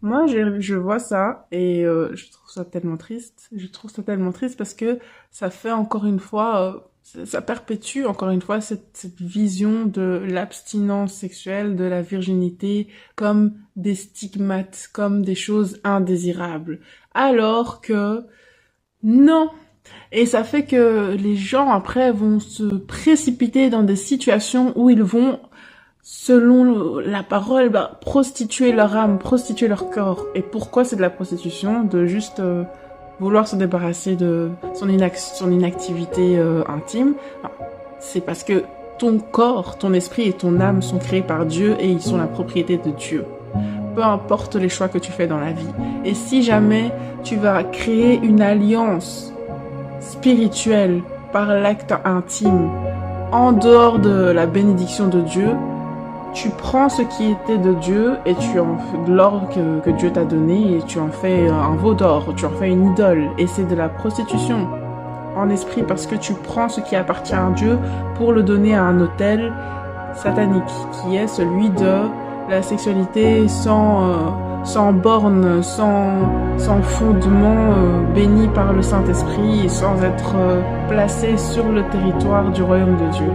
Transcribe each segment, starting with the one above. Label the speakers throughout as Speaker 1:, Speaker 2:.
Speaker 1: Moi, je vois ça et je trouve ça tellement triste. Je trouve ça tellement triste parce que ça fait encore une fois, ça perpétue encore une fois cette vision de l'abstinence sexuelle, de la virginité comme des stigmates, comme des choses indésirables. Alors que non. Et ça fait que les gens après vont se précipiter dans des situations où ils vont selon la parole, bah, prostituer leur âme, prostituer leur corps. Et pourquoi c'est de la prostitution? De juste vouloir se débarrasser de son inactivité intime. Enfin, c'est parce que ton corps, ton esprit et ton âme sont créés par Dieu et ils sont la propriété de Dieu. Peu importe les choix que tu fais dans la vie. Et si jamais tu vas créer une alliance spirituelle par l'acte intime en dehors de la bénédiction de Dieu, tu prends ce qui était de Dieu et tu en fais de l'or que Dieu t'a donné et tu en fais un veau d'or, tu en fais une idole. Et c'est de la prostitution en esprit parce que tu prends ce qui appartient à Dieu pour le donner à un autel satanique qui est celui de la sexualité sans borne, sans fondement, béni par le Saint-Esprit et sans être placé sur le territoire du royaume de Dieu.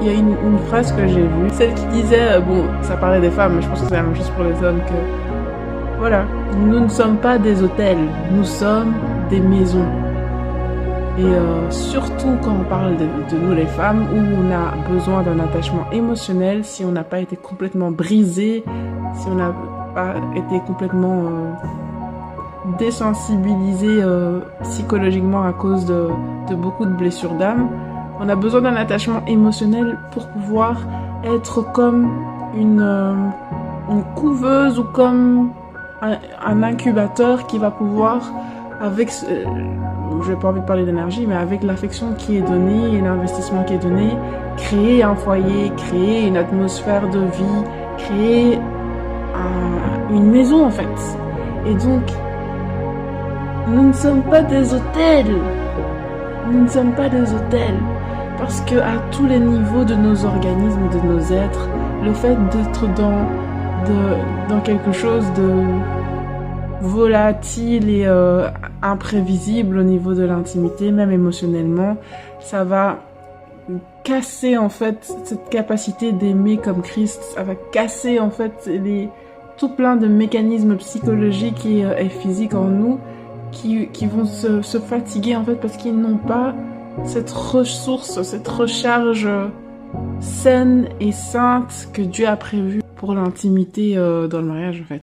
Speaker 1: Il y a une phrase que j'ai vue, celle qui disait, bon, ça parlait des femmes, mais je pense que c'est la même chose pour les hommes, que voilà, nous ne sommes pas des hôtels, nous sommes des maisons. Et surtout quand on parle de nous les femmes, où on a besoin d'un attachement émotionnel, si on n'a pas été complètement brisé, si on n'a pas été complètement désensibilisé psychologiquement à cause de beaucoup de blessures d'âme, on a besoin d'un attachement émotionnel pour pouvoir être comme une couveuse ou comme un incubateur qui va pouvoir, avec, j'ai pas envie de parler d'énergie, mais avec l'affection qui est donnée et l'investissement qui est donné, créer un foyer, créer une atmosphère de vie, créer une maison en fait. Et donc, nous ne sommes pas des hôtels. Nous ne sommes pas des hôtels. Parce que à tous les niveaux de nos organismes, de nos êtres, le fait d'être dans quelque chose de volatile et imprévisible au niveau de l'intimité, même émotionnellement, ça va casser en fait cette capacité d'aimer comme Christ. Ça va casser en fait tout plein de mécanismes psychologiques et physiques en nous qui vont se fatiguer en fait parce qu'ils n'ont pas cette ressource, cette recharge saine et sainte que Dieu a prévue pour l'intimité dans le mariage en fait.